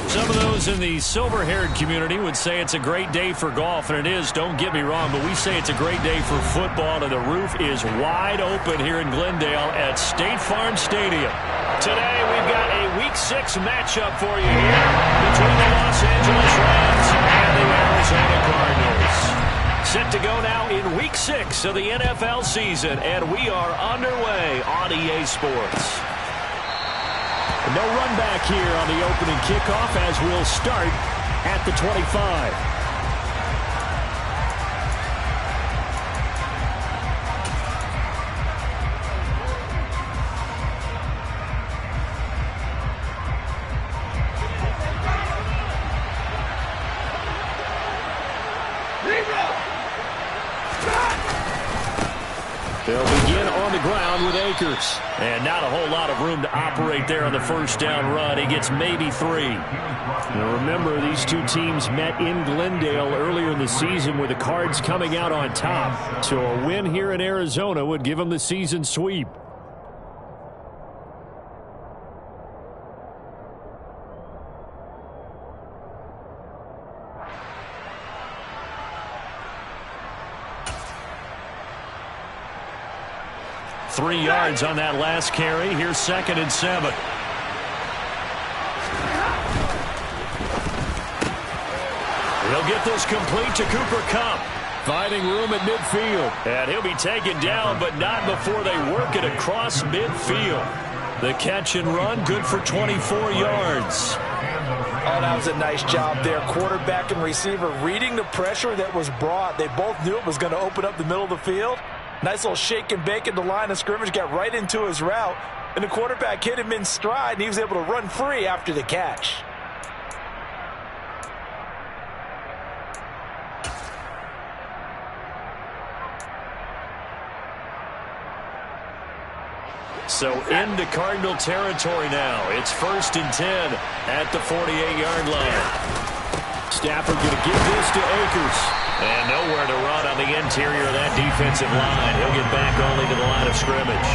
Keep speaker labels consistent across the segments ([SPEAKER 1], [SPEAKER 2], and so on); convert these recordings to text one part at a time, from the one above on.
[SPEAKER 1] Some of those in the silver-haired community would say it's a great day for golf, and it is, don't get me wrong, but we say it's a great day for football, and the roof is wide open here in Glendale at State Farm Stadium. Today, we've got a Week 6 matchup for you here between the Los Angeles Rams and the Arizona Cardinals. Set to go now in Week 6 of the NFL season, and we are underway on EA Sports. No run back here on the opening kickoff as we'll start at the 25. They'll begin on the ground with Akers. And not a whole lot of room to operate there on the first down run. He gets maybe 3. Now remember, these two teams met in Glendale earlier in the season with the Cards coming out on top. So a win here in Arizona would give them the season sweep. Three yards on that last carry. Here's 2nd and 7. He'll get this complete to Cooper Kupp. Finding room at midfield. And he'll be taken down, but not before they work it across midfield. The catch and run, good for 24 yards.
[SPEAKER 2] Oh, that was a nice job there. Quarterback and receiver reading the pressure that was brought. They both knew it was going to open up the middle of the field. Nice little shake and bake at the line of scrimmage, got right into his route, and the quarterback hit him in stride, and he was able to run free after the catch.
[SPEAKER 1] So into Cardinal territory now. It's 1st and 10 at the 48-yard line. Stafford going to give this to Akers. And nowhere to run on the interior of that defensive line. He'll get back only to the line of scrimmage.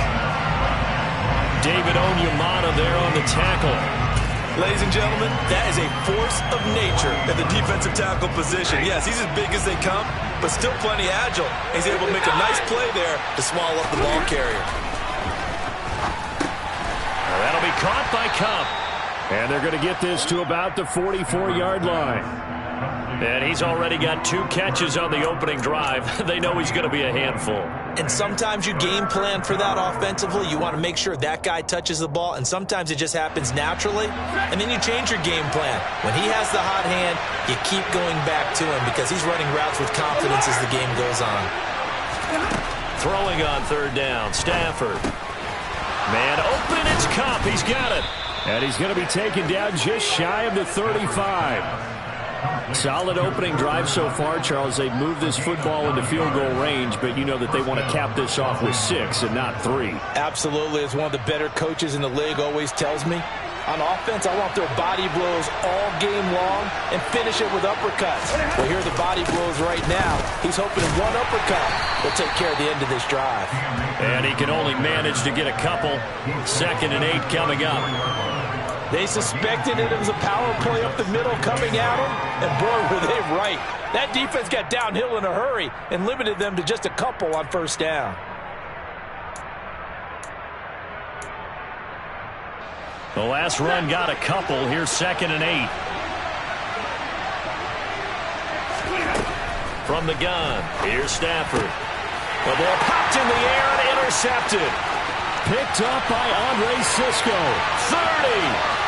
[SPEAKER 1] David Onyemata there on the tackle.
[SPEAKER 3] Ladies and gentlemen, that is a force of nature at the defensive tackle position. Yes, he's as big as they come, but still plenty agile. He's able to make a nice play there to swallow up the ball carrier.
[SPEAKER 1] That'll be caught by Kupp. And they're going to get this to about the 44-yard line. And he's already got 2 catches on the opening drive. They know he's going to be a handful.
[SPEAKER 2] And sometimes you game plan for that offensively. You want to make sure that guy touches the ball, and sometimes it just happens naturally. And then you change your game plan. When he has the hot hand, you keep going back to him because he's running routes with confidence as the game goes on.
[SPEAKER 1] Throwing on 3rd down, Stafford. Man open, it's Kupp. He's got it. And he's going to be taken down just shy of the 35. Solid opening drive so far, Charles. They've moved this football into field goal range, but you know that they want to cap this off with 6 and not 3.
[SPEAKER 2] Absolutely. As one of the better coaches in the league always tells me, on offense, I want their body blows all game long and finish it with uppercuts. Well, here are the body blows right now. He's hoping one uppercut will take care of the end of this drive.
[SPEAKER 1] And he can only manage to get a couple. 2nd and 8 coming up.
[SPEAKER 2] They suspected it was a power play up the middle coming at them, and boy, were they right. That defense got downhill in a hurry and limited them to just a couple on 1st down.
[SPEAKER 1] The last run got a couple. Here's 2nd and 8. From the gun, here's Stafford. The ball popped in the air and intercepted. Picked up by Andre Cisco. 30.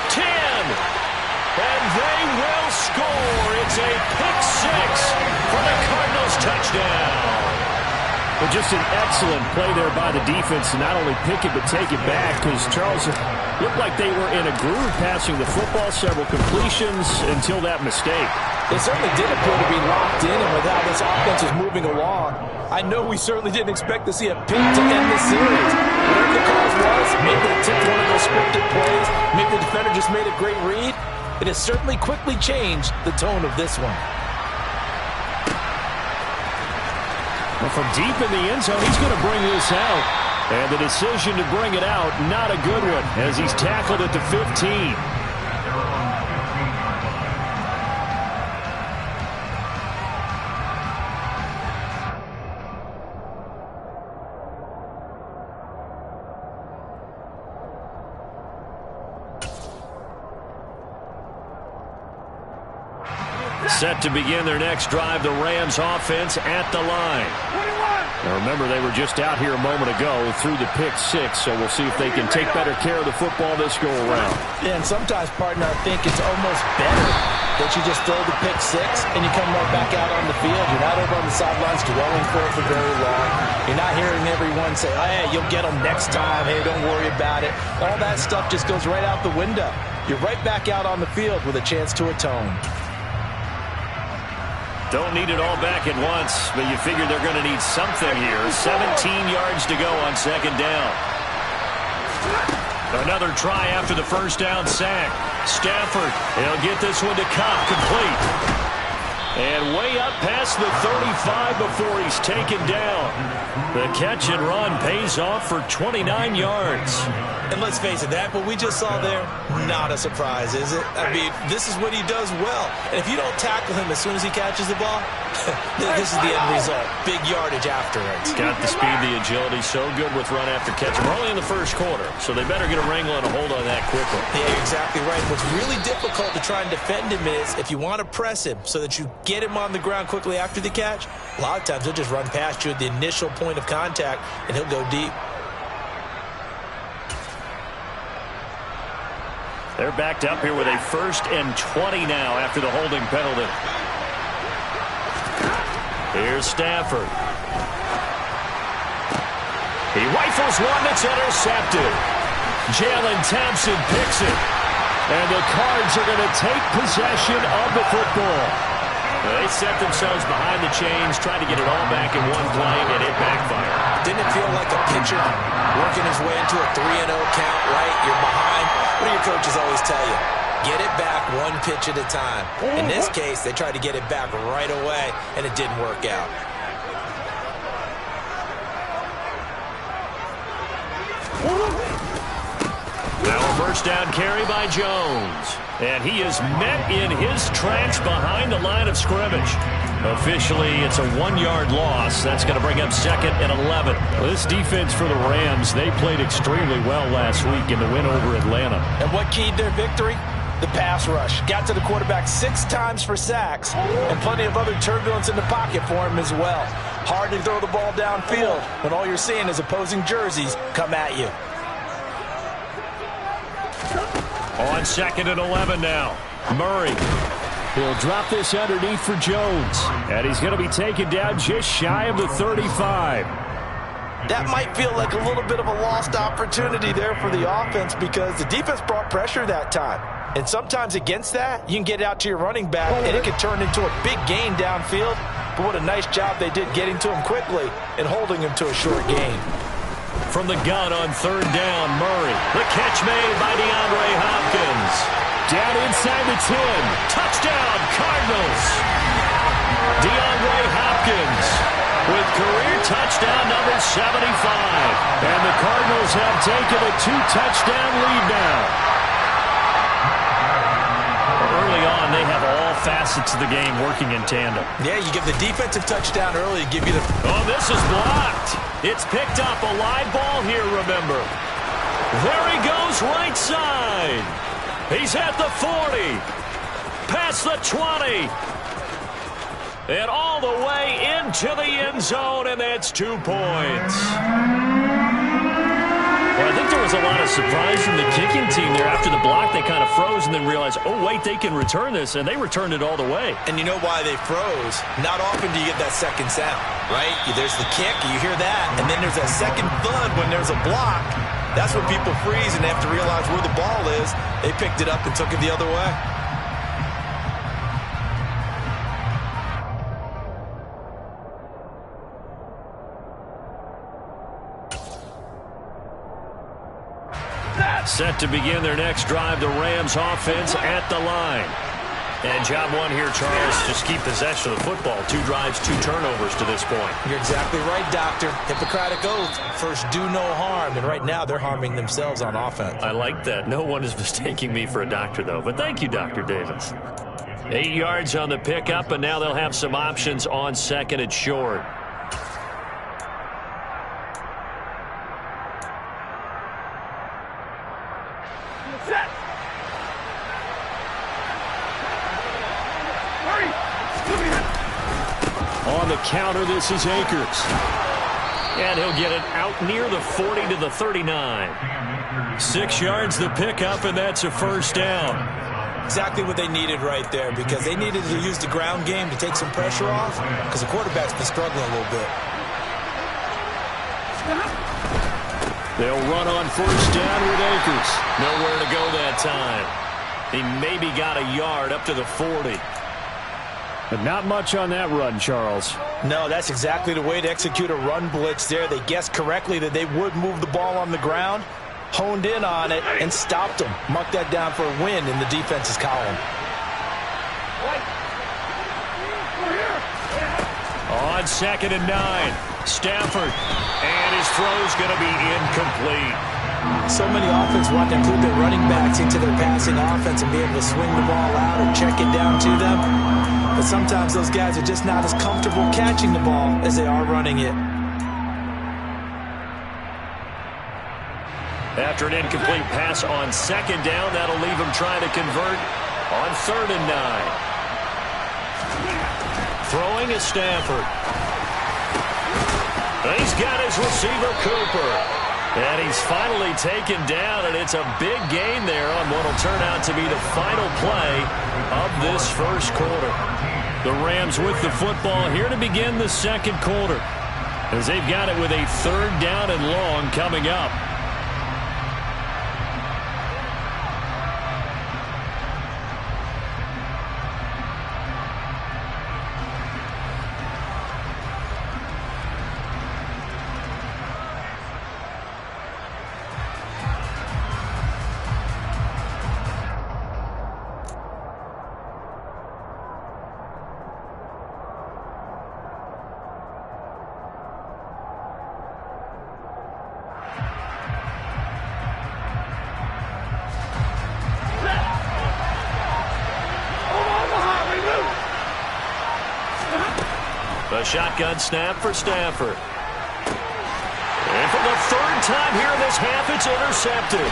[SPEAKER 1] 10, and they will score. It's a pick 6 for the Cardinals touchdown. But just an excellent play there by the defense to not only pick it but take it back, because Charles looked like they were in a groove passing the football, several completions until that mistake.
[SPEAKER 2] They certainly did appear to be locked in, and with how this offense is moving along, I know we certainly didn't expect to see a pick to end the series. Whatever the cause was, maybe they took one of those scripted plays, maybe the defender just made a great read. It has certainly quickly changed the tone of this one.
[SPEAKER 1] Well, from deep in the end zone, he's going to bring this out. And the decision to bring it out, not a good one, as he's tackled at the 15. Set to begin their next drive, the Rams offense at the line. Now remember, they were just out here a moment ago through the pick six, so we'll see if they can take better care of the football this go-around.
[SPEAKER 2] Yeah, and sometimes, partner, I think it's almost better that you just throw the pick six and you come right back out on the field. You're not over on the sidelines dwelling for it for very long. You're not hearing everyone say, oh, hey, you'll get them next time. Hey, don't worry about it. All that stuff just goes right out the window. You're right back out on the field with a chance to atone.
[SPEAKER 1] Don't need it all back at once, but you figure they're going to need something here. 17 yards to go on second down. Another try after the first down sack. Stafford, he'll get this one to Cobb, complete. And way up past the 35 before he's taken down. The catch and run pays off for 29 yards.
[SPEAKER 3] And let's face it, that what we just saw there, not a surprise, is it? I mean, this is what he does well. And if you don't tackle him as soon as he catches the ball, this is the end result. Big yardage afterwards.
[SPEAKER 1] Got the speed, the agility, so good with run after catch. We're only in the first quarter, so they better get a wrangle and a hold on that quickly.
[SPEAKER 3] Yeah, you're exactly right. What's really difficult to try and defend him is if you want to press him so that you get him on the ground quickly after the catch, a lot of times he'll just run past you at the initial point of contact, and he'll go deep.
[SPEAKER 1] They're backed up here with a 1st and 20 now after the holding penalty. Here's Stafford. He rifles one that's intercepted. Jalen Thompson picks it. And the Cards are going to take possession of the football. They set themselves behind the chains, trying to get it all back in one play, and it backfired.
[SPEAKER 3] Didn't it feel like a pitcher working his way into a 3-0 count, right? You're behind. What do your coaches always tell you? Get it back one pitch at a time. In this case, they tried to get it back right away, and it didn't work out.
[SPEAKER 1] Now a first down carry by Jones. And he is met in his tracks behind the line of scrimmage. Officially, it's a 1-yard loss. That's going to bring up 2nd and 11. This defense for the Rams, they played extremely well last week in the win over Atlanta.
[SPEAKER 2] And what keyed their victory? The pass rush. Got to the quarterback 6 times for sacks, and plenty of other turbulence in the pocket for him as well. Hard to throw the ball downfield when all you're seeing is opposing jerseys come at you.
[SPEAKER 1] On 2nd and 11 now. Murray. He'll drop this underneath for Jones. And he's going to be taken down just shy of the 35.
[SPEAKER 2] That might feel like a little bit of a lost opportunity there for the offense because the defense brought pressure that time. And sometimes against that, you can get out to your running back, and it can turn into a big gain downfield. But what a nice job they did getting to him quickly and holding him to a short gain.
[SPEAKER 1] From the gun on 3rd down, Murray. The catch made by DeAndre Hopkins. Down inside the 10. Touchdown, Cardinals. DeAndre Hopkins with career touchdown number 75. And the Cardinals have taken a 2-touchdown lead now. Early on, they have all facets of the game working in tandem.
[SPEAKER 3] Yeah, you give the defensive touchdown early to give you the...
[SPEAKER 1] Oh, this is blocked. It's picked up. A live ball here, remember. There he goes, right side. He's at the 40. Past the 20. And all the way into the end zone, and that's 2 points. Well, I think there was a lot of surprise from the kicking team there. After the block, they kind of froze and then realized, oh, wait, they can return this, and they returned it all the way.
[SPEAKER 3] And you know why they froze? Not often do you get that second sound, right? There's the kick, you hear that, and then there's that second thud when there's a block. That's when people freeze and they have to realize where the ball is. They picked it up and took it the other way.
[SPEAKER 1] Set to begin their next drive, the Rams offense at the line. And job one here, Charles, just keep possession of the football. 2 drives, 2 turnovers to this point.
[SPEAKER 3] You're exactly right, Doctor. Hippocratic oath. First, do no harm. And right now, they're harming themselves on offense.
[SPEAKER 1] I like that. No one is mistaking me for a doctor, though. But thank you, Dr. Davis. 8 yards on the pickup, and now they'll have some options on 2nd and short.
[SPEAKER 4] Set. Hurry.
[SPEAKER 1] on the counter. This is Akers. And he'll get it out near the 40 to the 39. 6 yards the pickup, and that's a first down.
[SPEAKER 3] Exactly what they needed right there, because they needed to use the ground game to take some pressure off, because the quarterback's been struggling a little bit.
[SPEAKER 1] They'll run on first down with Akers. Nowhere to go that time. He maybe got a yard up to the 40.
[SPEAKER 4] But not much on that run, Charles.
[SPEAKER 2] No, that's exactly the way to execute a run blitz there. They guessed correctly that they would move the ball on the ground, honed in on it, and stopped them. Mark that down for a win in the defense's column.
[SPEAKER 1] On 2nd and 9, Stafford. And his throw's going to be incomplete.
[SPEAKER 2] So many offenses want to include their running backs into their passing offense and be able to swing the ball out or check it down to them. But sometimes those guys are just not as comfortable catching the ball as they are running it.
[SPEAKER 1] After an incomplete pass on 2nd down, that'll leave him trying to convert on 3rd and 9. Throwing is Stafford. And he's got his receiver, Cooper. And he's finally taken down, and it's a big gain there on what will turn out to be the final play of this first quarter. The Rams with the football here to begin the second quarter, as they've got it with a 3rd down and long coming up. A shotgun snap for Stafford. And for the 3rd time here in this half, it's intercepted.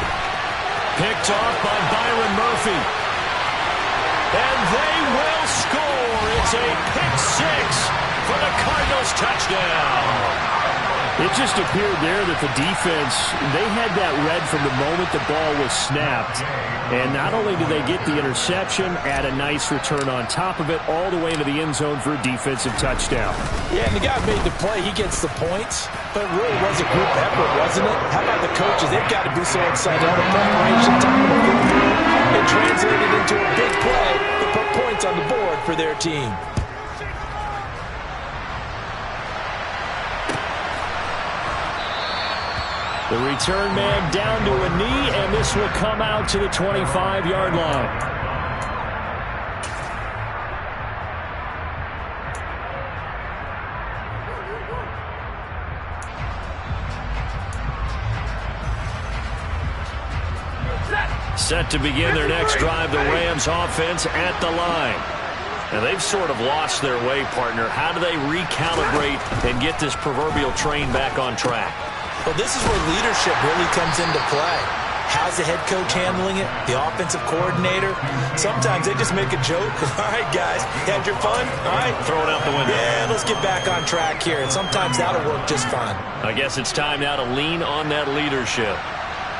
[SPEAKER 1] Picked off by Byron Murphy. And they will score. It's a pick 6 for the Cardinals touchdown.
[SPEAKER 4] It just appeared there that the defense, they had that read from the moment the ball was snapped. And not only did they get the interception, add a nice return on top of it, all the way into the end zone for a defensive touchdown.
[SPEAKER 2] Yeah, and the guy made the play. He gets the points. But it really was a group effort, wasn't it? How about the coaches? They've got to be so excited. All the preparation time to go through. It translated into a big play to put points on the board for their team.
[SPEAKER 1] The return man down to a knee, and this will come out to the 25-yard line. Set to begin their next drive, the Rams offense at the line. And they've sort of lost their way, partner. How do they recalibrate and get this proverbial train back on track?
[SPEAKER 2] Well, this is where leadership really comes into play. How's the head coach handling it? The offensive coordinator? Sometimes they just make a joke. All right, guys, you had your fun? All right.
[SPEAKER 1] Throw it out the window.
[SPEAKER 2] Yeah, let's get back on track here. And sometimes that'll work just fine.
[SPEAKER 1] I guess it's time now to lean on that leadership.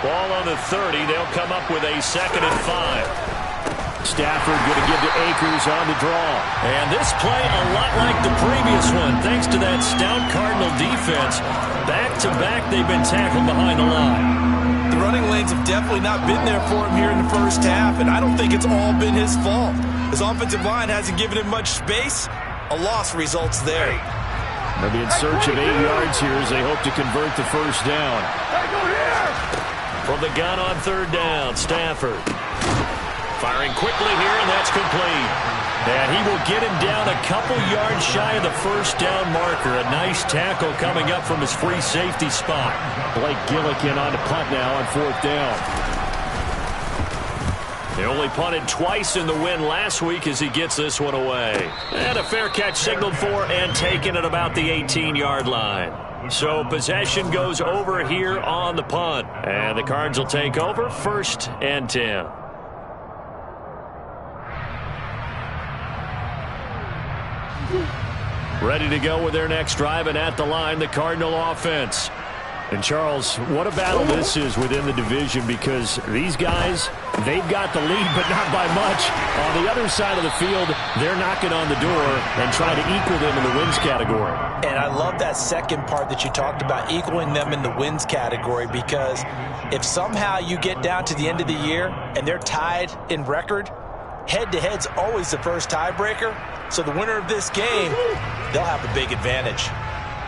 [SPEAKER 1] Ball on the 30. They'll come up with a 2nd and 5. Stafford going to give to Akers on the draw. And this play a lot like the previous one. Thanks to that stout Cardinal defense. Back-to-back, they've been tackled behind the line.
[SPEAKER 2] The running lanes have definitely not been there for him here in the first half, and I don't think it's all been his fault. His offensive line hasn't given him much space. A loss results there.
[SPEAKER 4] They'll be in search of 8 yards here as they hope to convert the first down.
[SPEAKER 1] From the gun on 3rd down, Stafford. Firing quickly here, and that's complete. And he will get him down a couple yards shy of the first down marker. A nice tackle coming up from his free safety spot.
[SPEAKER 4] Blake Gillikin on the punt now on 4th down.
[SPEAKER 1] They only punted twice in the win last week as he gets this one away. And a fair catch signaled for and taken at about the 18-yard line. So possession goes over here on the punt. And the Cards will take over 1st and 10. Ready to go with their next drive, and at the line, the Cardinal offense. And, Charles, what a battle this is within the division, because these guys, they've got the lead, but not by much. On the other side of the field, they're knocking on the door and trying to equal them in the wins category.
[SPEAKER 2] And I love that second part that you talked about, equaling them in the wins category, because if somehow you get down to the end of the year and they're tied in record, head-to-head's always the first tiebreaker. So the winner of this game, they'll have a big advantage.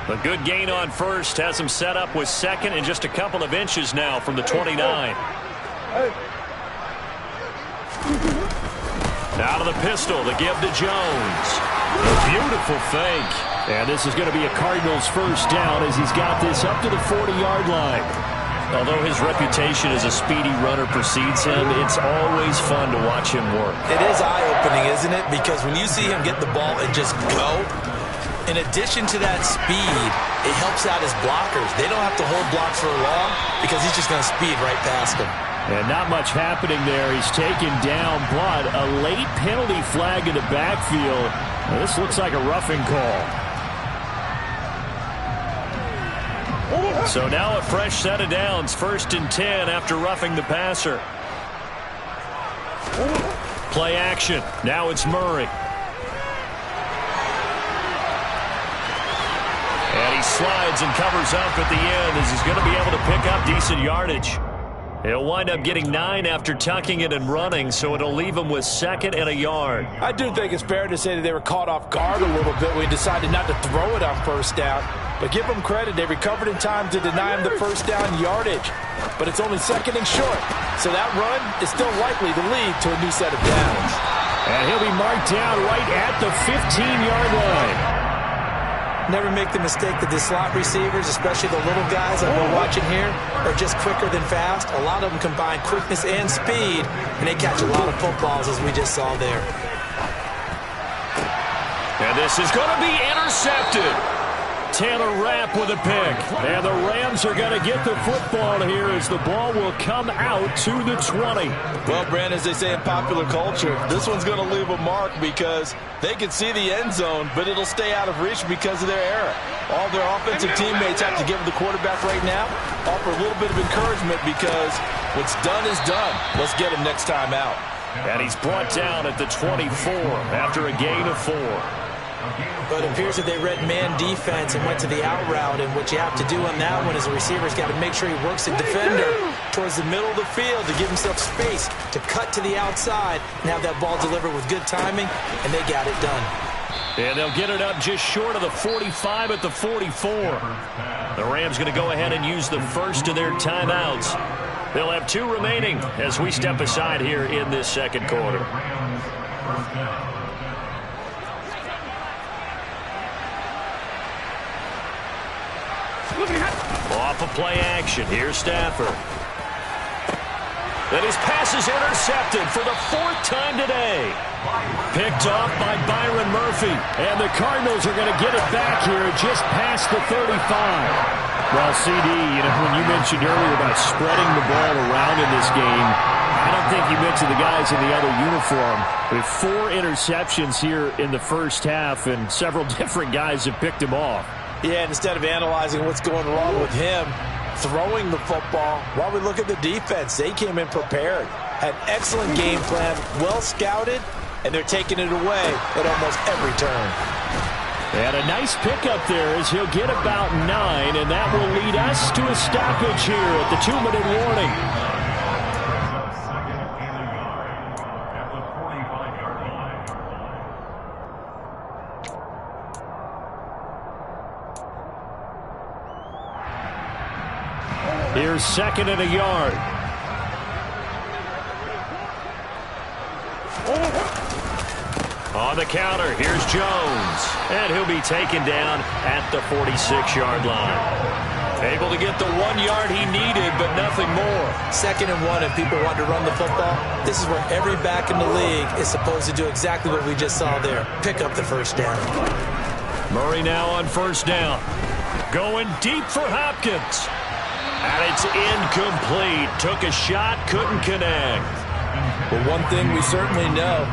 [SPEAKER 1] A good gain on first has him set up with second and just a couple of inches now from the 29. Out of the pistol, the give to Jones. A beautiful fake. And this is going to be a Cardinals first down as he's got this up to the 40-yard line. Although his reputation as a speedy runner precedes him, it's always fun to watch him work.
[SPEAKER 2] It is eye-opening, isn't it? Because when you see him get the ball and just go, in addition to that speed, it helps out his blockers. They don't have to hold blocks for long because he's just going to speed right past them.
[SPEAKER 1] And not much happening there. He's taken down, but a late penalty flag in the backfield. Now, this looks like a roughing call. So now a fresh set of downs, 1st and 10 after roughing the passer. Play action. Now it's Murray. And he slides and covers up at the end as he's going to be able to pick up decent yardage. He'll wind up getting 9 after tucking it and running, so it'll leave him with 2nd and a yard.
[SPEAKER 2] I do think it's fair to say that they were caught off guard a little bit when he decided not to throw it on first down. But give them credit, they recovered in time to deny him the first down yardage. But it's only 2nd and short, so that run is still likely to lead to a new set of downs.
[SPEAKER 1] And he'll be marked down right at the 15-yard line.
[SPEAKER 2] Never make the mistake that the slot receivers, especially the little guys that we're watching here, are just quicker than fast. A lot of them combine quickness and speed, and they catch a lot of footballs, as we just saw there.
[SPEAKER 1] And this is going to be intercepted. Taylor Rapp with a pick. And the Rams are going to get the football here as the ball will come out to the 20.
[SPEAKER 3] Well, Brand, as they say in popular culture, this one's going to leave a mark because they can see the end zone, but it'll stay out of reach because of their error. All their offensive teammates have to give the quarterback right now, offer a little bit of encouragement because what's done is done. Let's get him next time out.
[SPEAKER 1] And he's brought down at the 24 after a gain of 4.
[SPEAKER 2] But it appears that they read man defense and went to the out route, and what you have to do on that one is the receiver's got to make sure he works the defender towards the middle of the field to give himself space to cut to the outside and have that ball delivered with good timing, and they got it done.
[SPEAKER 1] And they'll get it up just short of the 45 at the 44. The Rams going to go ahead and use the first of their timeouts. They'll have 2 remaining as we step aside here in this second quarter. Off of play action. Here's Stafford. And his pass is intercepted for the 4th time today. Picked off by Byron Murphy. And the Cardinals are going to get it back here just past the 35. Well, CD, when you mentioned earlier about spreading the ball around in this game, I don't think you mentioned the guys in the other uniform. With 4 interceptions here in the first half, and several different guys have picked him off.
[SPEAKER 2] Yeah, instead of analyzing what's going wrong with him, throwing the football, while we look at the defense, they came in prepared. Had excellent game plan, well scouted, and they're taking it away at almost every turn.
[SPEAKER 1] And a nice pickup there as he'll get about 9, and that will lead us to a stoppage here at the 2-minute warning. Here's 2nd and a yard. On the counter, here's Jones. And he'll be taken down at the 46-yard line. Able to get the 1 yard he needed, but nothing more.
[SPEAKER 2] 2nd and 1, if people want to run the football, this is where every back in the league is supposed to do exactly what we just saw there. Pick up the first down.
[SPEAKER 1] Murray now on 1st down. Going deep for Hopkins. And it's incomplete. Took a shot, couldn't connect.
[SPEAKER 2] But one thing we certainly know,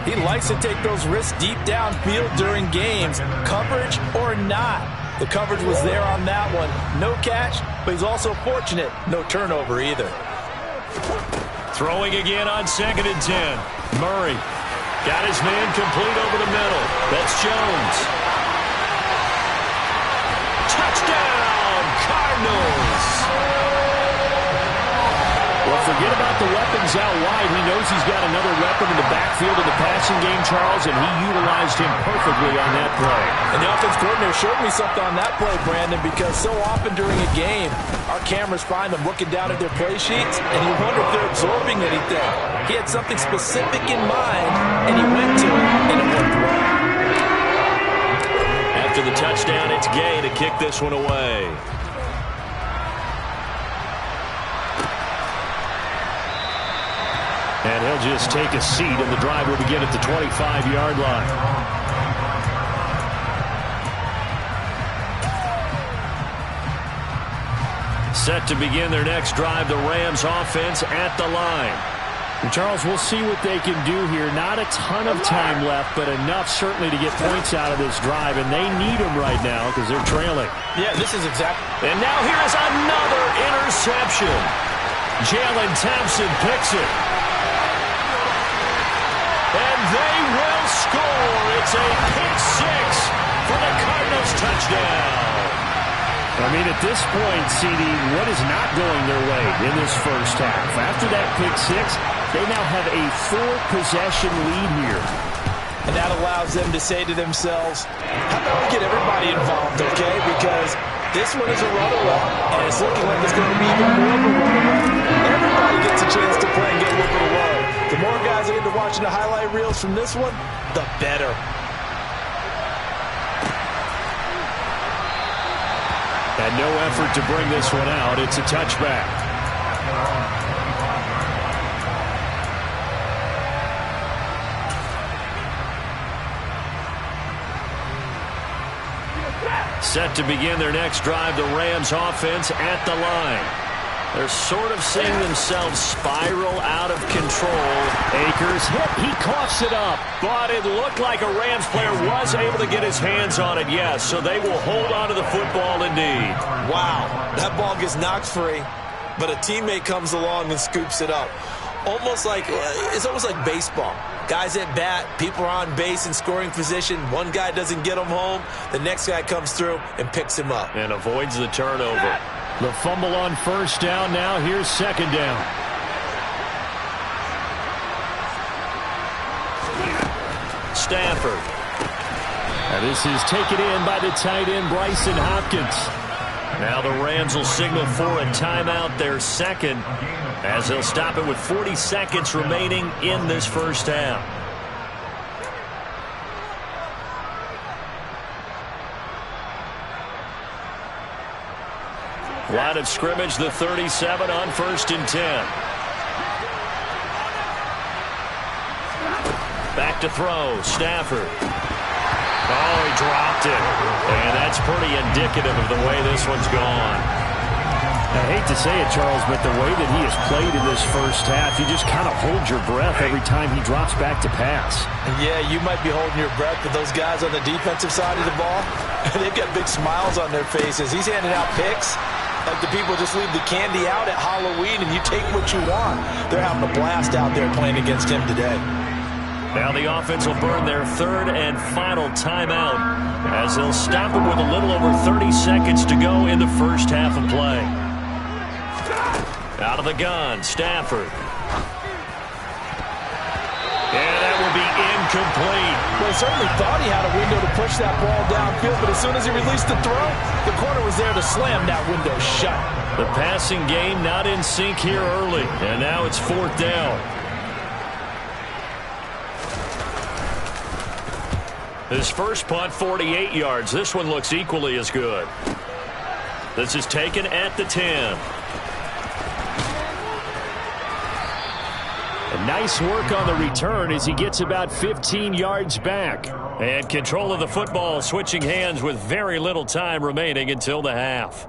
[SPEAKER 2] He likes to take those risks deep downfield during games, coverage or not. The coverage was there on that one. No catch, but he's also fortunate. No turnover either.
[SPEAKER 1] Throwing again on 2nd and 10. Murray got his man complete over the middle. That's Jones. Touchdown, Cardinals.
[SPEAKER 4] Well, forget about the weapons out wide. He knows he's got another weapon in the backfield in the passing game, Charles, and he utilized him perfectly on that play.
[SPEAKER 2] And the offense coordinator showed me something on that play, Brandon, because so often during a game, our cameras find them looking down at their play sheets, and you wonder if they're absorbing anything. He had something specific in mind, and he went to it, and it worked well.
[SPEAKER 1] After the touchdown, it's Gay to kick this one away.
[SPEAKER 4] And he'll just take a seat, and the drive will begin at the 25-yard line.
[SPEAKER 1] Set to begin their next drive, the Rams offense at the line.
[SPEAKER 4] And Charles, we'll see what they can do here. Not a ton of time left, but enough certainly to get points out of this drive, and they need them right now because they're trailing.
[SPEAKER 2] Yeah, this is exactly.
[SPEAKER 1] And now here is another interception. Jalen Thompson picks it. And they will score. It's a pick six for the Cardinals touchdown.
[SPEAKER 4] I mean, at this point, CD, what is not going their way in this first half? After that pick six, they now have a 4-possession lead here.
[SPEAKER 2] And that allows them to say to themselves, how about we get everybody involved, okay? Because this one is a runaway, and it's looking like it's going to be even more of a runaway. Everybody gets a chance to play and get a little bit of love. The more guys I get to watching the highlight reels from this one, the better.
[SPEAKER 4] And no effort to bring this one out. It's a touchback.
[SPEAKER 1] Set to begin their next drive, the Rams offense at the line. They're sort of seeing themselves spiral out of control.
[SPEAKER 4] Akers hit. He coughs it up.
[SPEAKER 1] But it looked like a Rams player was able to get his hands on it, yes. So they will hold on to the football indeed.
[SPEAKER 3] Wow, that ball gets knocked free, but a teammate comes along and scoops it up. It's almost like baseball. Guys at bat, people are on base in scoring position. One guy doesn't get him home. The next guy comes through and picks him up.
[SPEAKER 1] And avoids the turnover.
[SPEAKER 4] The fumble on first down now. Here's second down.
[SPEAKER 1] Stafford.
[SPEAKER 4] Now this is taken in by the tight end, Bryson Hopkins.
[SPEAKER 1] Now the Rams will signal for a timeout, their second, as they'll stop it with 40 seconds remaining in this first half. Line of scrimmage, the 37 on 1st and 10. Back to throw, Stafford. Oh, he dropped it. And that's pretty indicative of the way this one's gone.
[SPEAKER 4] I hate to say it, Charles, but the way that he has played in this first half, you just kind of hold your breath every time he drops back to pass.
[SPEAKER 2] Yeah, you might be holding your breath, but those guys on the defensive side of the ball, they've got big smiles on their faces. He's handing out picks like the people just leave the candy out at Halloween and you take what you want. They're having a blast out there playing against him today.
[SPEAKER 1] Now the offense will burn their third and final timeout as they'll stop it with a little over 30 seconds to go in the first half of play. Out of the gun, Stafford. And that will be incomplete.
[SPEAKER 2] Well, he certainly thought he had a window to push that ball downfield, but as soon as he released the throw, the corner was there to slam that window shut.
[SPEAKER 1] The passing game not in sync here early, and now it's 4th down. His first punt, 48 yards. This one looks equally as good. This is taken at the 10.
[SPEAKER 4] And nice work on the return as he gets about 15 yards back.
[SPEAKER 1] And control of the football switching hands with very little time remaining until the half.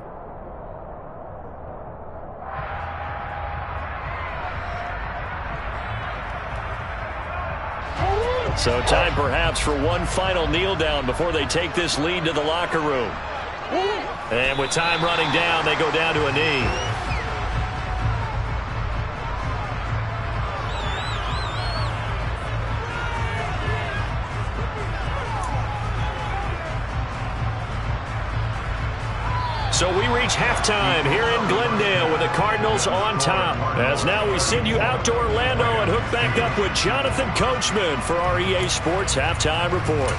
[SPEAKER 1] So time perhaps for one final kneel down before they take this lead to the locker room. And with time running down, they go down to a knee. So we reach halftime here in Glendale with the Cardinals on top. As now we send you out to Orlando and hook back up with Jonathan Coachman for our EA Sports Halftime Report.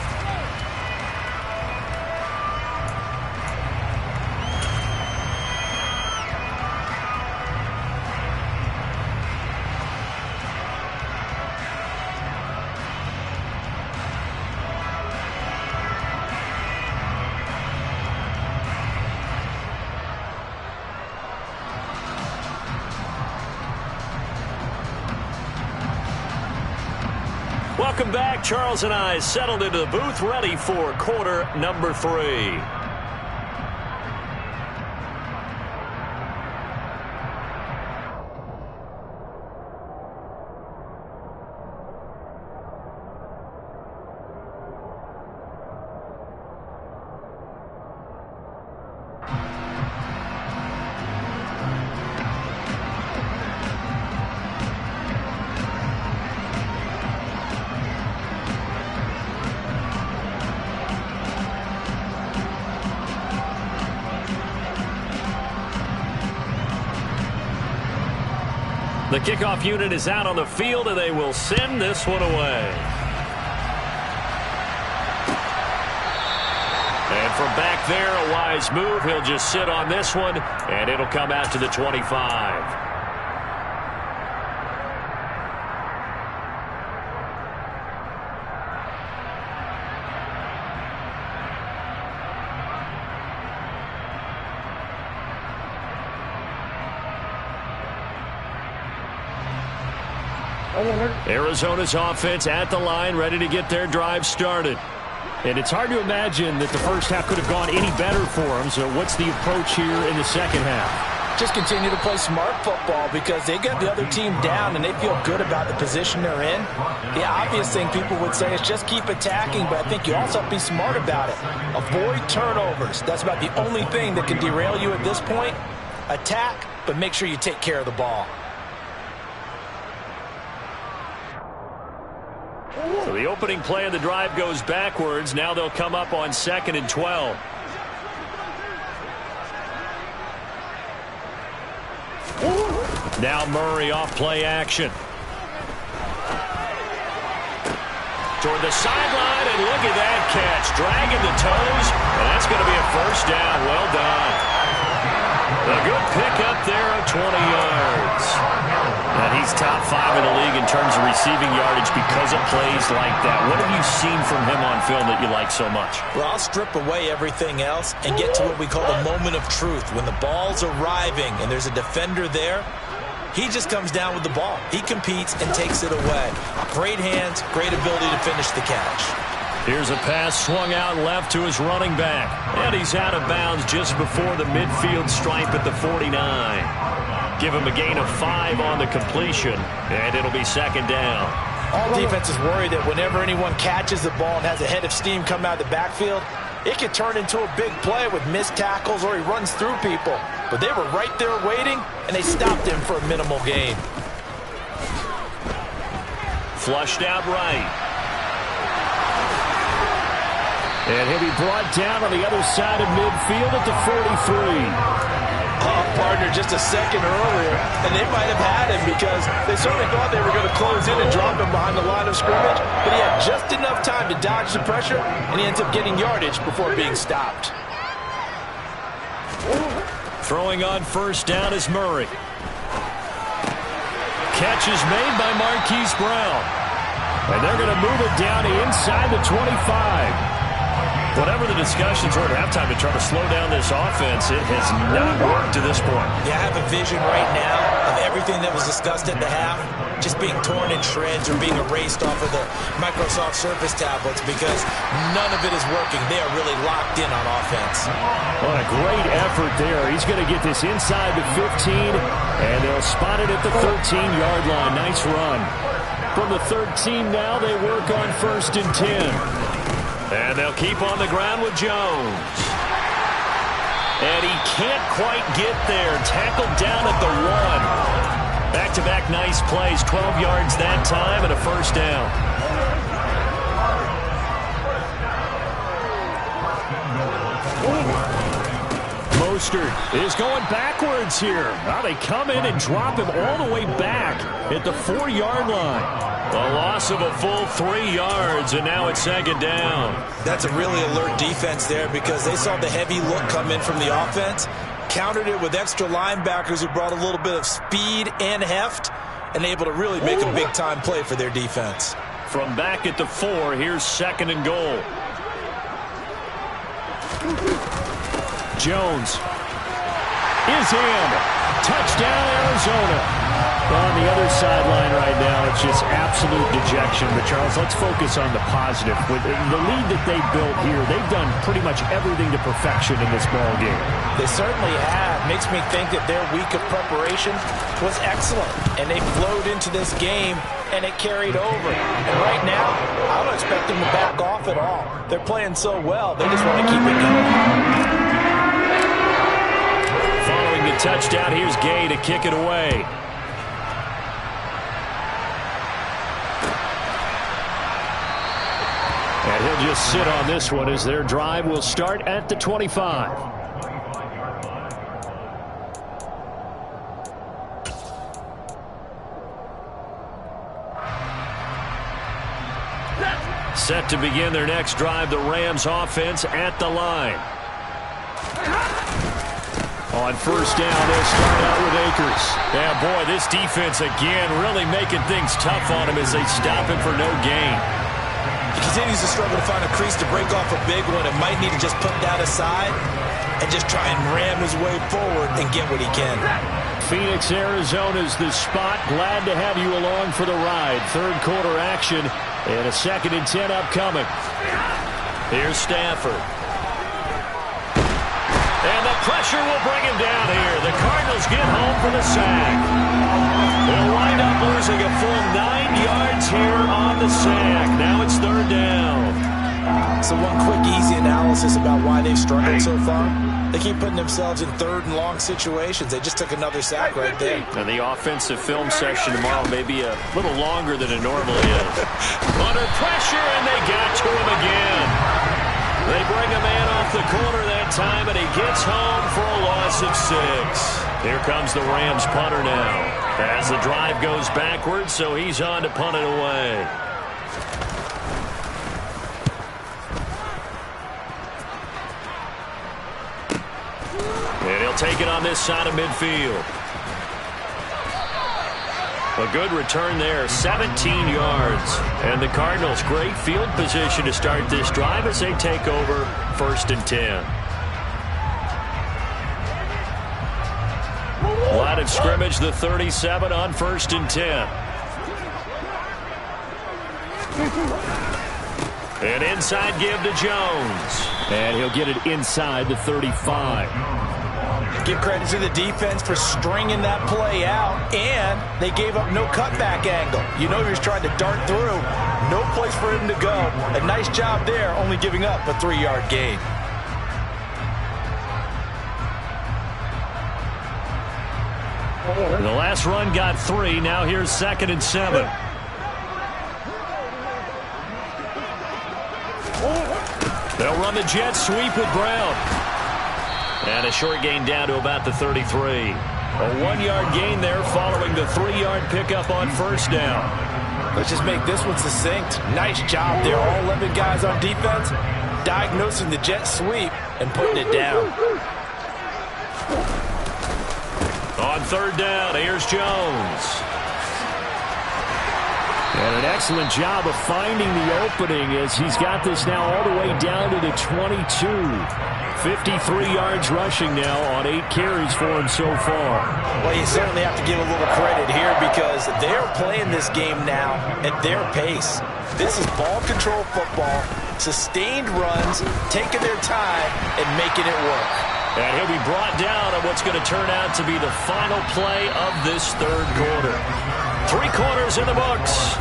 [SPEAKER 1] Welcome back. Charles and I settled into the booth, ready for quarter number 3. The kickoff unit is out on the field, and they will send this one away. And from back there, a wise move. He'll just sit on this one, and it'll come out to the 25. Arizona's offense at the line, ready to get their drive started. And it's hard to imagine that the first half could have gone any better for them. So what's the approach here in the second half?
[SPEAKER 2] Just continue to play smart football because they got the other team down and they feel good about the position they're in. The obvious thing people would say is just keep attacking, but I think you also have to be smart about it. Avoid turnovers. That's about the only thing that can derail you at this point. Attack, but make sure you take care of the ball.
[SPEAKER 1] So the opening play of the drive goes backwards. Now they'll come up on 2nd and 12. Now Murray off play action. Toward the sideline, and look at that catch. Dragging the toes, and that's going to be a first down. Well done. A good pick up there of 20 yards. And he's top 5 in the league in terms of receiving yardage because of plays like that. What have you seen from him on film that you like so much?
[SPEAKER 2] Well, I'll strip away everything else and get to what we call the moment of truth. When the ball's arriving and there's a defender there, he just comes down with the ball. He competes and takes it away. Great hands, great ability to finish the catch.
[SPEAKER 1] Here's a pass swung out left to his running back. And he's out of bounds just before the midfield stripe at the 49. Give him a gain of 5 on the completion, and it'll be 2nd down.
[SPEAKER 2] All defense is worried that whenever anyone catches the ball and has a head of steam come out of the backfield, it could turn into a big play with missed tackles or he runs through people. But they were right there waiting, and they stopped him for a minimal gain.
[SPEAKER 1] Flushed out right. And he'll be brought down on the other side of midfield at the 43.
[SPEAKER 2] Partner just a second earlier, and they might have had him because they certainly thought they were going to close in and drop him behind the line of scrimmage, but he had just enough time to dodge the pressure, and he ends up getting yardage before being stopped.
[SPEAKER 1] Throwing on first down is Murray. Catch is made by Marquise Brown. And they're going to move it down to inside the 25. Whatever the discussions were at halftime to try to slow down this offense, it has not worked to this point.
[SPEAKER 3] Yeah, I have a vision right now of everything that was discussed at the half just being torn in shreds or being erased off of the Microsoft Surface tablets because none of it is working. They are really locked in on offense.
[SPEAKER 4] What a great effort there. He's going to get this inside the 15, and they'll spot it at the 13-yard line. Nice run. From the 13 now, they work on 1st and 10.
[SPEAKER 1] And they'll keep on the ground with Jones. And he can't quite get there. Tackled down at the 1. Back-to-back nice plays. 12 yards that time and a first down. Mostert is going backwards here. Now they come in and drop him all the way back at the 4-yard line. A loss of a full 3 yards, and now it's 2nd down.
[SPEAKER 3] That's a really alert defense there because they saw the heavy look come in from the offense, countered it with extra linebackers who brought a little bit of speed and heft, and able to really make a big-time play for their defense.
[SPEAKER 1] From back at the 4, here's 2nd and goal. Jones is in. Touchdown, Arizona. On the other sideline right now, it's just absolute dejection. But, Charles, let's focus on the positive. With the lead that they built here, they've done pretty much everything to perfection in this ball game.
[SPEAKER 2] They certainly have. Makes me think that their week of preparation was excellent. And they flowed into this game, and it carried over. And right now, I don't expect them to back off at all. They're playing so well, they just want to keep it going.
[SPEAKER 1] Following the touchdown, here's Gay to kick it away. And he'll just sit on this one as their drive will start at the 25. Set to begin their next drive, the Rams offense at the line. On 1st down, they'll start out with Akers. Yeah, boy, this defense again really making things tough on him as they stop him for no gain.
[SPEAKER 3] He continues to struggle to find a crease to break off a big one and might need to just put that aside and just try and ram his way forward and get what he can.
[SPEAKER 1] Phoenix, Arizona's the spot. Glad to have you along for the ride. 3rd quarter action and a 2nd and 10 upcoming. Here's Stafford. And the pressure will bring him down here. The Cardinals get home for the sack. They'll wind up losing a full 9 yards here on the sack. Now it's 3rd down.
[SPEAKER 2] So one quick, easy analysis about why they've struggled so far. They keep putting themselves in 3rd and long situations. They just took another sack right there.
[SPEAKER 1] And the offensive film session tomorrow may be a little longer than it normally is. Under pressure, and they got to him again. They bring a man off the corner that time, and he gets home for a loss of 6. Here comes the Rams punter now. As the drive goes backwards, so he's on to punt it away. And he'll take it on this side of midfield. A good return there, 17 yards. And the Cardinals, great field position to start this drive as they take over 1st and 10. Line of scrimmage, the 37 on 1st and 10. An inside give to Jones. And he'll get it inside the 35.
[SPEAKER 2] Give credit to the defense for stringing that play out, and they gave up no cutback angle. You know he was trying to dart through. No place for him to go. A nice job there, only giving up a 3-yard gain.
[SPEAKER 1] The last run got 3. Now here's 2nd and 7. They'll run the jet sweep with Brown. And a short gain down to about the 33. A 1-yard gain there following the 3-yard pickup on 1st down.
[SPEAKER 2] Let's just make this one succinct. Nice job there. All 11 guys on defense diagnosing the jet sweep and putting it down.
[SPEAKER 1] On 3rd down, here's Jones.
[SPEAKER 4] And an excellent job of finding the opening as he's got this now all the way down to the 22. 53 yards rushing now on 8 carries for him so far.
[SPEAKER 2] Well, you certainly have to give a little credit here because they're playing this game now at their pace. This is ball control football, sustained runs, taking their time, and making it work.
[SPEAKER 1] And he'll be brought down on what's going to turn out to be the final play of this third quarter. 3 quarters in the books.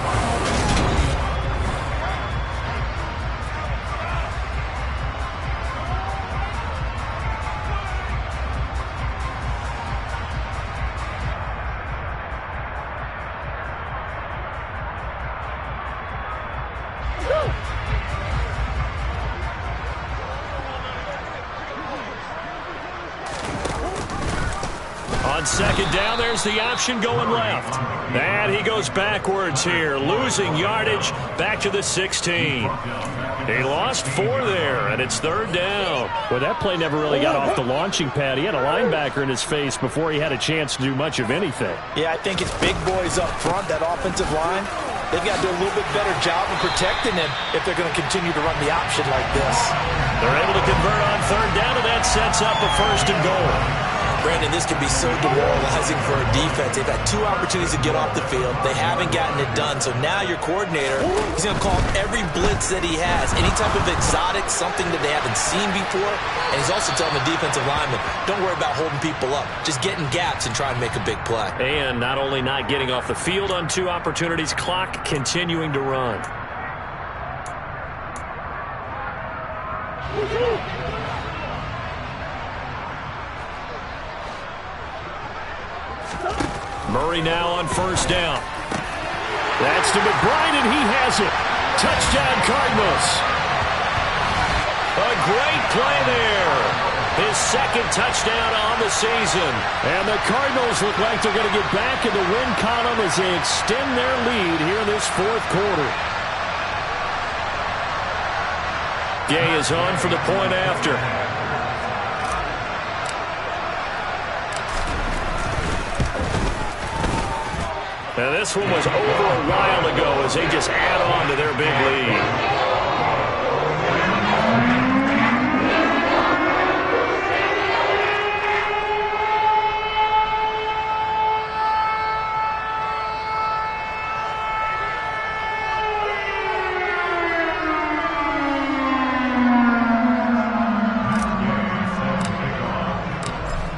[SPEAKER 1] On second down, there's the option going left. And he goes backwards here, losing yardage back to the 16. He lost 4 there, and it's third down.
[SPEAKER 4] Well, that play never really got off the launching pad. He had a linebacker in his face before he had a chance to do much of anything.
[SPEAKER 2] Yeah, I think it's big boys up front, that offensive line. They've got to do a little bit better job of protecting him if they're going to continue to run the option like this.
[SPEAKER 1] They're able to convert on third down, and that sets up a 1st and goal.
[SPEAKER 3] Brandon, this can be so demoralizing for a defense. They've had 2 opportunities to get off the field. They haven't gotten it done. So now your coordinator, he's going to call every blitz that he has, any type of exotic, something that they haven't seen before. And he's also telling the defensive lineman, don't worry about holding people up. Just get in gaps and try and make a big play.
[SPEAKER 1] And not only not getting off the field on 2 opportunities, clock continuing to run. Murray now on 1st down. That's to McBride, and he has it. Touchdown, Cardinals. A great play there. His 2nd touchdown on the season. And the Cardinals look like they're going to get back in the win column as they extend their lead here in this 4th quarter. Gay is on for the point after. Now this one was over a while ago as they just add on to their big lead.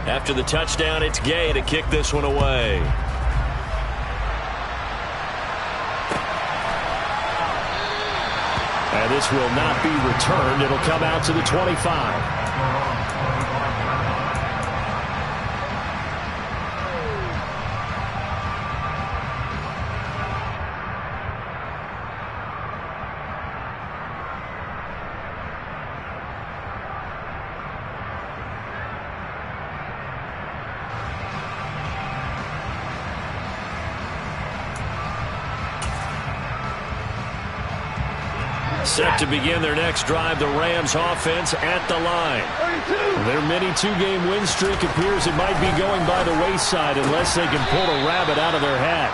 [SPEAKER 1] After the touchdown, it's Gay to kick this one away. And this will not be returned. It'll come out to the 25. Set to begin their next drive, the Rams offense at the line. Their mini 2-game win streak appears it might be going by the wayside unless they can pull a rabbit out of their hat.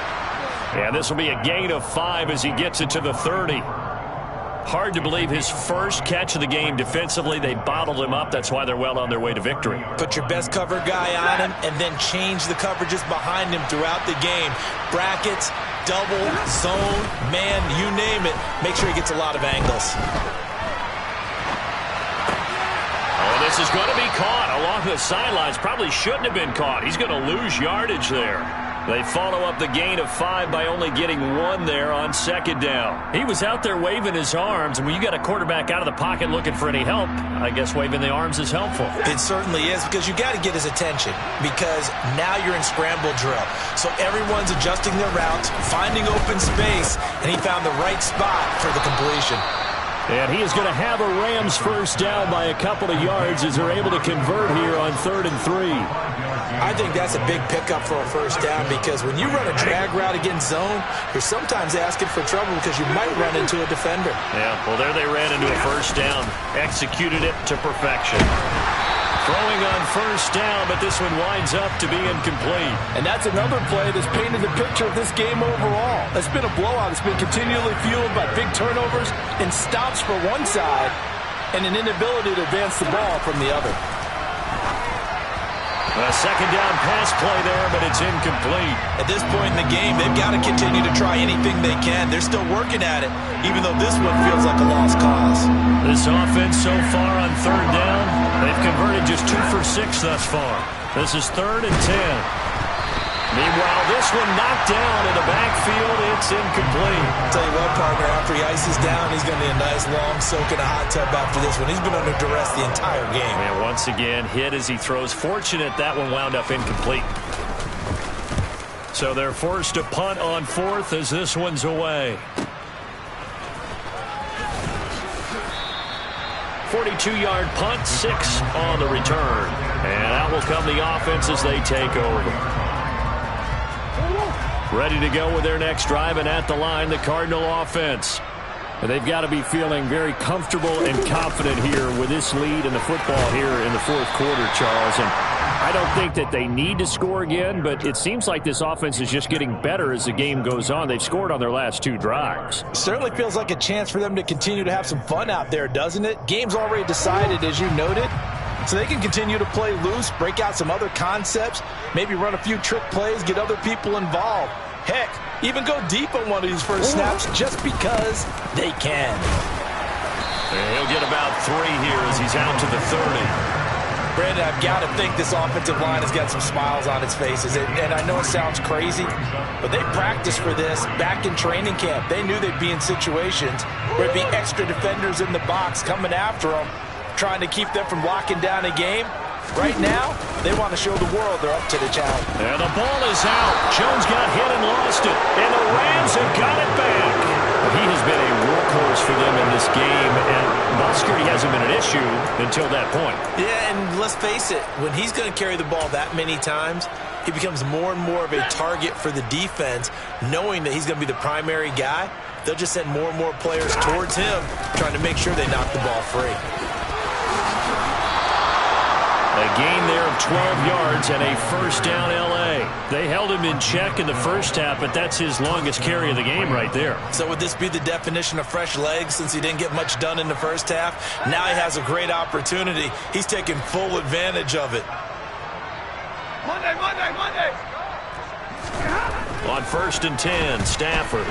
[SPEAKER 1] And this will be a gain of 5 as he gets it to the 30. Hard to believe his first catch of the game defensively. They bottled him up. That's why they're well on their way to victory.
[SPEAKER 2] Put your best cover guy on him and then change the coverages behind him throughout the game. Brackets, double, zone, man, you name it. Make sure he gets a lot of angles.
[SPEAKER 1] Oh, this is going to be caught along the sidelines. Probably shouldn't have been caught. He's going to lose yardage there. They follow up the gain of 5 by only getting 1 there on 2nd down. He was out there waving his arms, and when you got a quarterback out of the pocket looking for any help, I guess waving the arms is helpful.
[SPEAKER 2] It certainly is, because you got to get his attention, because now you're in scramble drill. So everyone's adjusting their routes, finding open space, and he found the right spot for the completion.
[SPEAKER 4] And he is going to have a Rams 1st down by a couple of yards as they're able to convert here on 3rd and 3.
[SPEAKER 2] I think that's a big pickup for a 1st down, because when you run a drag route against zone, you're sometimes asking for trouble because you might run into a defender.
[SPEAKER 1] Yeah, well, there they ran into a 1st down. Executed it to perfection. Throwing on first down, but this one winds up to be incomplete.
[SPEAKER 2] And that's another play that's painted the picture of this game overall. It's been a blowout. It's been continually fueled by big turnovers and stops for one side and an inability to advance the ball from the other.
[SPEAKER 1] A second down pass play there, but it's incomplete.
[SPEAKER 3] At this point in the game, they've got to continue to try anything they can. They're still working at it, even though this one feels like a lost cause.
[SPEAKER 1] This offense so far on third down, they've converted just 2 for 6 thus far. This is 3rd and 10. Meanwhile, this one knocked down in the backfield. It's incomplete.
[SPEAKER 3] I'll tell you what, partner, after he ices down, he's going to need a nice long soak in a hot tub after this one. He's been under duress the entire game.
[SPEAKER 1] And once again, hit as he throws. Fortunate that one wound up incomplete. So they're forced to punt on 4th as this one's away. 42-yard punt, 6 on the return. And out will come the offense as they take over. Ready to go with their next drive, and at the line, the Cardinal offense. And they've got to be feeling very comfortable and confident here with this lead in the football here in the 4th quarter, Charles. And I don't think that they need to score again, but it seems like this offense is just getting better as the game goes on. They've scored on their last 2 drives.
[SPEAKER 2] Certainly feels like a chance for them to continue to have some fun out there, doesn't it? Game's already decided, as you noted. So they can continue to play loose, break out some other concepts, maybe run a few trick plays, get other people involved. Heck, even go deep on one of these first snaps just because they can.
[SPEAKER 1] And he'll get about 3 here as he's out to the 30.
[SPEAKER 2] Brandon, I've got to think this offensive line has got some smiles on its faces. And I know it sounds crazy, but they practiced for this back in training camp. They knew they'd be in situations where it'd be extra defenders in the box coming after them, trying to keep them from locking down a game. Right now, they want to show the world they're up to the challenge.
[SPEAKER 1] And the ball is out. Jones got hit and lost it. And the Rams have got it back. He has been a workhorse for them in this game, and ball security hasn't been an issue until that point.
[SPEAKER 3] Yeah, and let's face it, when he's going to carry the ball that many times, he becomes more and more of a target for the defense, knowing that he's going to be the primary guy. They'll just send more and more players towards him, trying to make sure they knock the ball free.
[SPEAKER 1] A gain there of 12 yards and a first down L.A. They held him in check in the first half, but that's his longest carry of the game right there.
[SPEAKER 3] So would this be the definition of fresh legs since he didn't get much done in the first half? Now he has a great opportunity. He's taking full advantage of it.
[SPEAKER 5] Monday.
[SPEAKER 1] On 1st and 10, Stafford.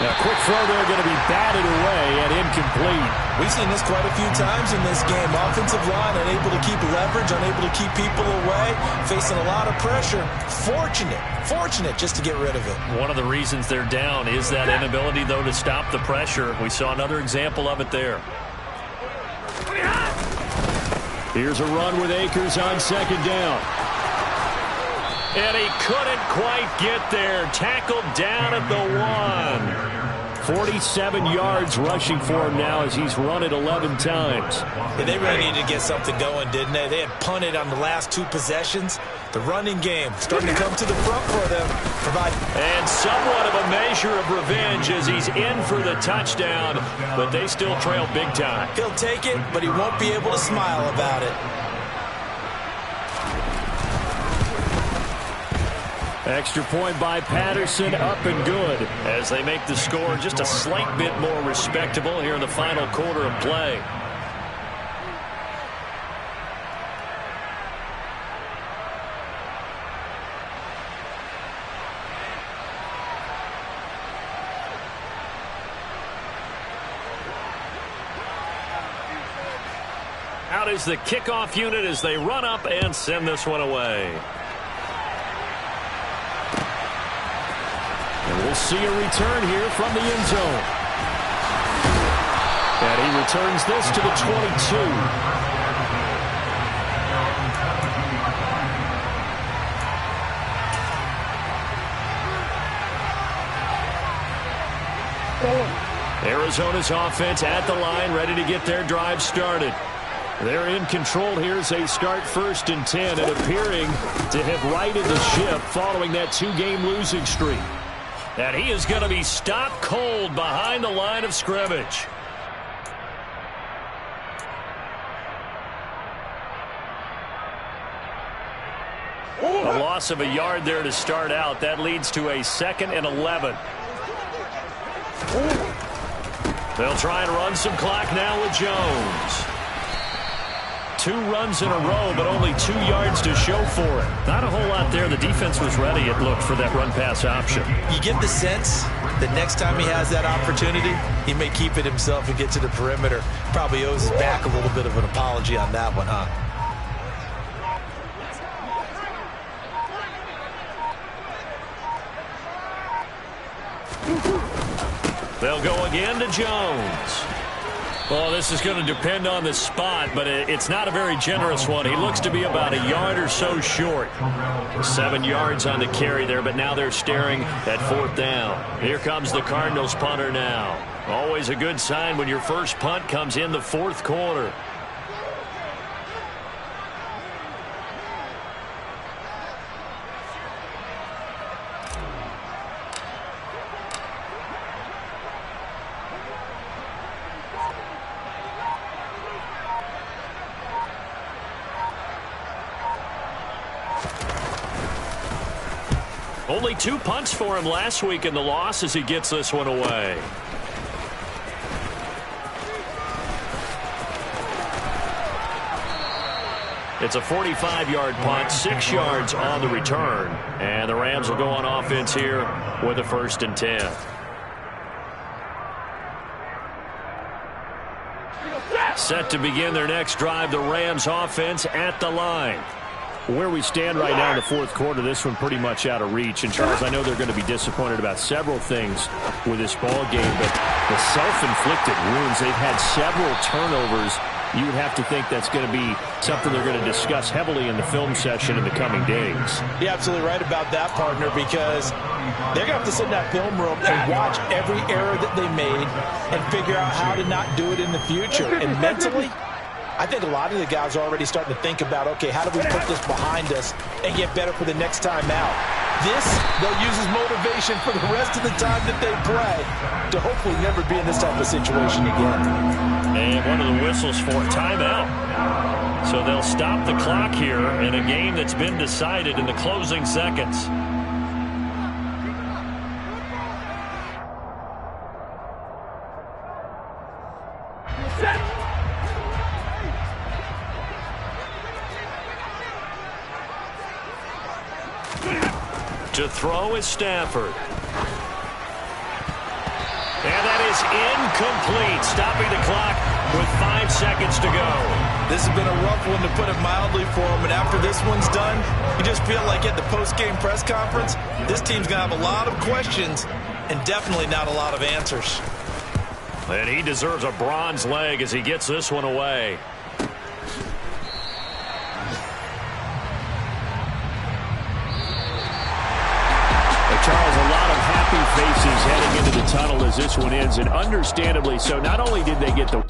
[SPEAKER 1] Now, quick throw there, going to be batted away and incomplete.
[SPEAKER 3] We've seen this quite a few times in this game. Offensive line unable to keep leverage, unable to keep people away, facing a lot of pressure. Fortunate just to get rid of it.
[SPEAKER 1] One of the reasons they're down is that inability, though, to stop the pressure. We saw another example of it there. Here's a run with Akers on 2nd down. And he couldn't quite get there. Tackled down at the 1. 47 yards rushing for him now as he's run it 11 times.
[SPEAKER 3] Yeah, they really needed to get something going, didn't they? They had punted on the last 2 possessions. The running game starting to come to the front for them.
[SPEAKER 1] And somewhat of a measure of revenge as he's in for the touchdown, but they still trail big time.
[SPEAKER 3] He'll take it, but he won't be able to smile about it.
[SPEAKER 1] Extra point by Patterson, up and good, as they make the score just a slight bit more respectable here in the final quarter of play. Out is the kickoff unit as they run up and send this one away. And we'll see a return here from the end zone. And he returns this to the 22. Arizona's offense at the line, ready to get their drive started. They're in control here as they start 1st and 10 and appearing to have righted the ship following that 2-game losing streak. And he is going to be stopped cold behind the line of scrimmage. loss of a yard there to start out. That leads to a 2nd and 11. They'll try and run some clock now with Jones. 2 runs in a row, but only 2 yards to show for it. Not a whole lot there. The defense was ready, it looked, for that run-pass option.
[SPEAKER 3] You get the sense that next time he has that opportunity, he may keep it himself and get to the perimeter. Probably owes his back a little bit of an apology on that one, huh?
[SPEAKER 1] They'll go again to Jones. Well, this is going to depend on the spot, but it's not a very generous one. He looks to be about a yard or so short. 7 yards on the carry there, but now they're staring at 4th down. Here comes the Cardinals punter now. Always a good sign when your first punt comes in the 4th quarter. Only 2 punts for him last week in the loss as he gets this one away. It's a 45-yard punt, 6 yards on the return. And the Rams will go on offense here with a 1st and 10. Set to begin their next drive, the Rams offense at the line.
[SPEAKER 4] Where we stand right now in the 4th quarter, this one pretty much out of reach. And, Charles, I know they're going to be disappointed about several things with this ball game, but the self-inflicted wounds, they've had several turnovers. You would have to think that's going to be something they're going to discuss heavily in the film session in the coming days.
[SPEAKER 2] You're absolutely right about that, partner, because they're going to have to sit in that film room and watch every error that they made and figure out how to not do it in the future. And mentally, I think a lot of the guys are already starting to think about, okay, how do we put this behind us and get better for the next time out? This, they'll use as motivation for the rest of the time that they play to hopefully never be in this type of situation again.
[SPEAKER 1] And one of the whistles for a timeout. So they'll stop the clock here in a game that's been decided in the closing seconds. To throw is Stafford. And that is incomplete, stopping the clock with 5 seconds to go.
[SPEAKER 3] This has been a rough one, to put it mildly, for him. And after this one's done, you just feel like at the post-game press conference, this team's going to have a lot of questions and definitely not a lot of answers.
[SPEAKER 1] And he deserves a bronze leg as he gets this one away.
[SPEAKER 4] Charles, a lot of happy faces heading into the tunnel as this one ends, and understandably so. Not only did they get the